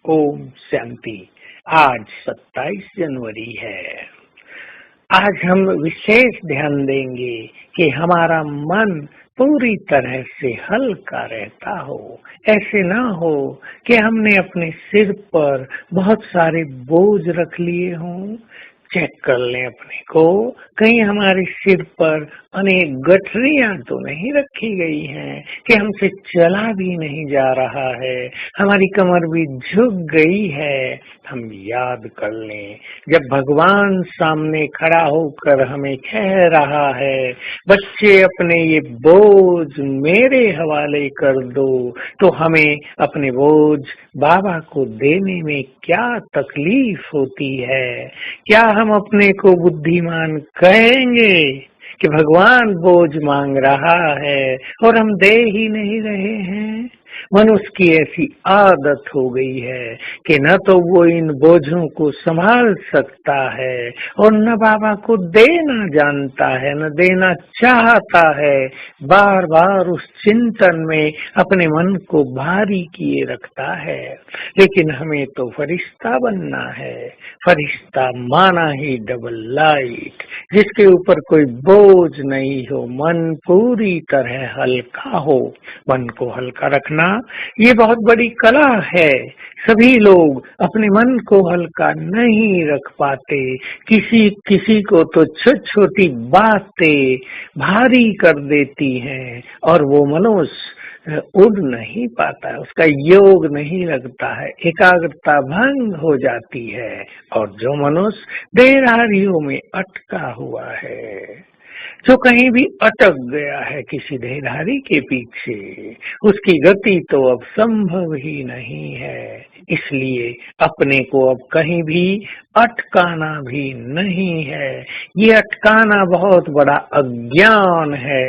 ओम शांति। आज 27 जनवरी है। आज हम विशेष ध्यान देंगे कि हमारा मन पूरी तरह से हल्का रहता हो। ऐसे ना हो कि हमने अपने सिर पर बहुत सारे बोझ रख लिए हों। चेक कर लें अपने को, कहीं हमारे सिर पर अनेक गठरियां तो नहीं रखी गई हैं कि हमसे चला भी नहीं जा रहा है, हमारी कमर भी झुक गई है। हम याद कर लें, जब भगवान सामने खड़ा होकर हमें कह रहा है, बच्चे अपने ये बोझ मेरे हवाले कर दो, तो हमें अपने बोझ बाबा को देने में क्या तकलीफ होती है। क्या हम अपने को बुद्धिमान कहेंगे कि भगवान बोझ मांग रहा है और हम दे ही नहीं रहे हैं। मनुष्य की ऐसी आदत हो गई है कि न तो वो इन बोझों को संभाल सकता है और न बाबा को देना जानता है, न देना चाहता है। बार बार उस चिंतन में अपने मन को भारी किए रखता है। लेकिन हमें तो फरिश्ता बनना है। फरिश्ता माना ही डबल लाइट, जिसके ऊपर कोई बोझ नहीं हो, मन पूरी तरह हल्का हो। मन को हल्का रखना ये बहुत बड़ी कला है। सभी लोग अपने मन को हल्का नहीं रख पाते। किसी किसी को तो छोटी छोटी बातें भारी कर देती हैं और वो मनुष्य उड़ नहीं पाता, उसका योग नहीं लगता है, एकाग्रता भंग हो जाती है। और जो मनुष्य देहधारियों में अटका हुआ है, जो कहीं भी अटक गया है किसी देहधारी के पीछे, उसकी गति तो अब संभव ही नहीं है। इसलिए अपने को अब कहीं भी अटकाना भी नहीं है। ये अटकाना बहुत बड़ा अज्ञान है।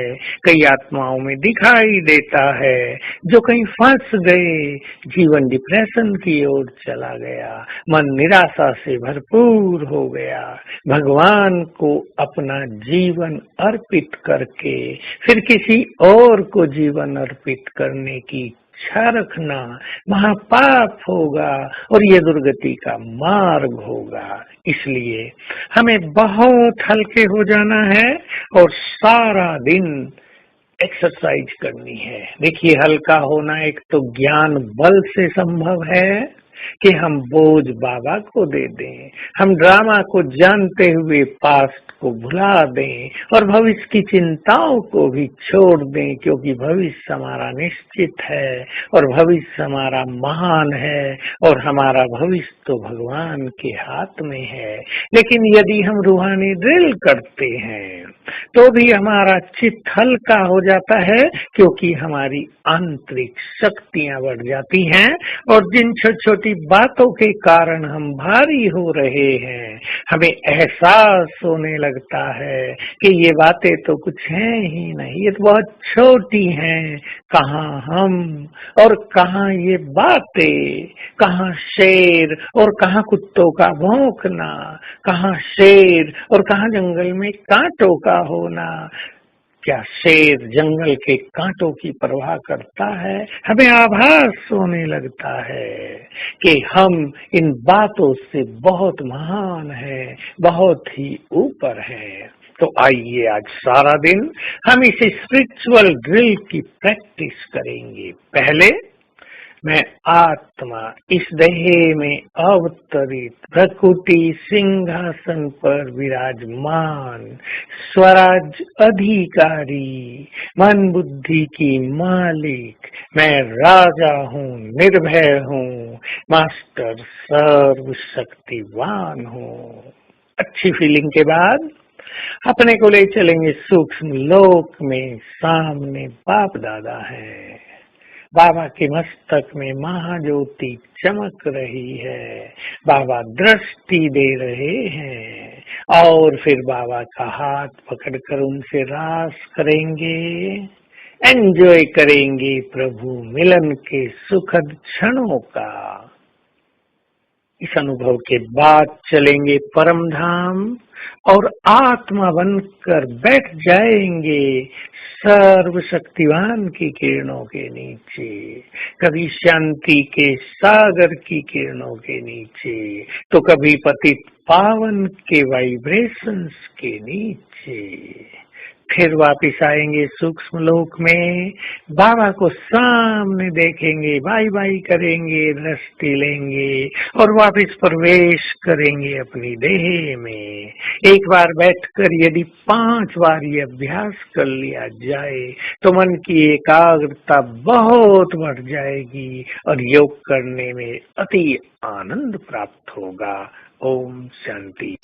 कई आत्माओं में दिखाई देता है, जो कहीं फंस गए, जीवन डिप्रेशन की ओर चला गया, मन निराशा से भरपूर हो गया। भगवान को अपना जीवन अर्पित करके फिर किसी और को जीवन अर्पित करने की इच्छा रखना महापाप होगा और ये दुर्गति का मार्ग होगा। इसलिए हमें बहुत हल्के हो जाना है और सारा दिन एक्सरसाइज करनी है। देखिए, हल्का होना एक तो ज्ञान बल से संभव है कि हम बोझ बाबा को दे दें, हम ड्रामा को जानते हुए पास्ट को भुला दें और भविष्य की चिंताओं को भी छोड़ दें, क्योंकि भविष्य हमारा निश्चित है और भविष्य हमारा महान है और हमारा भविष्य तो भगवान के हाथ में है। लेकिन यदि हम रूहानी ड्रिल करते हैं तो भी हमारा चित्त हल्का हो जाता है, क्योंकि हमारी आंतरिक शक्तियां बढ़ जाती हैं और जिन छोटी छोटी बातों के कारण हम भारी हो रहे हैं, हमें एहसास होने लगता है कि ये बातें तो कुछ हैं ही नहीं, ये तो बहुत छोटी हैं। कहाँ हम और कहाँ ये बातें, कहाँ शेर और कहाँ कुत्तों का भौंकना, कहाँ शेर और कहाँ जंगल में कांटों का होना। क्या शेर जंगल के कांटों की परवाह करता है? हमें आभास होने लगता है कि हम इन बातों से बहुत महान हैं, बहुत ही ऊपर हैं। तो आइए आज सारा दिन हम इस स्पिरिचुअल ड्रिल की प्रैक्टिस करेंगे। पहले मैं आत्मा इस देह में अवतरित प्रकृति सिंहासन पर विराजमान स्वराज अधिकारी मन बुद्धि की मालिक, मैं राजा हूँ, निर्भय हूँ, मास्टर सर्वशक्तिवान हूँ। अच्छी फीलिंग के बाद अपने को ले चलेंगे सूक्ष्म लोक में। सामने बाप दादा है, बाबा के मस्तक में महाज्योति चमक रही है, बाबा दृष्टि दे रहे हैं और फिर बाबा का हाथ पकड़कर उनसे रास करेंगे, एंजॉय करेंगे प्रभु मिलन के सुखद क्षणों का। इस अनुभव के बाद चलेंगे परम धाम और आत्मा बनकर बैठ जाएंगे सर्वशक्तिवान की किरणों के नीचे, कभी शांति के सागर की किरणों के नीचे, तो कभी पतित पावन के वाइब्रेशंस के नीचे। फिर वापिस आएंगे सूक्ष्म लोक में, बाबा को सामने देखेंगे, बाय बाय करेंगे, दृष्टि लेंगे और वापिस प्रवेश करेंगे अपनी देह में। एक बार बैठकर यदि 5 बार ये अभ्यास कर लिया जाए तो मन की एकाग्रता बहुत बढ़ जाएगी और योग करने में अति आनंद प्राप्त होगा। ओम शांति।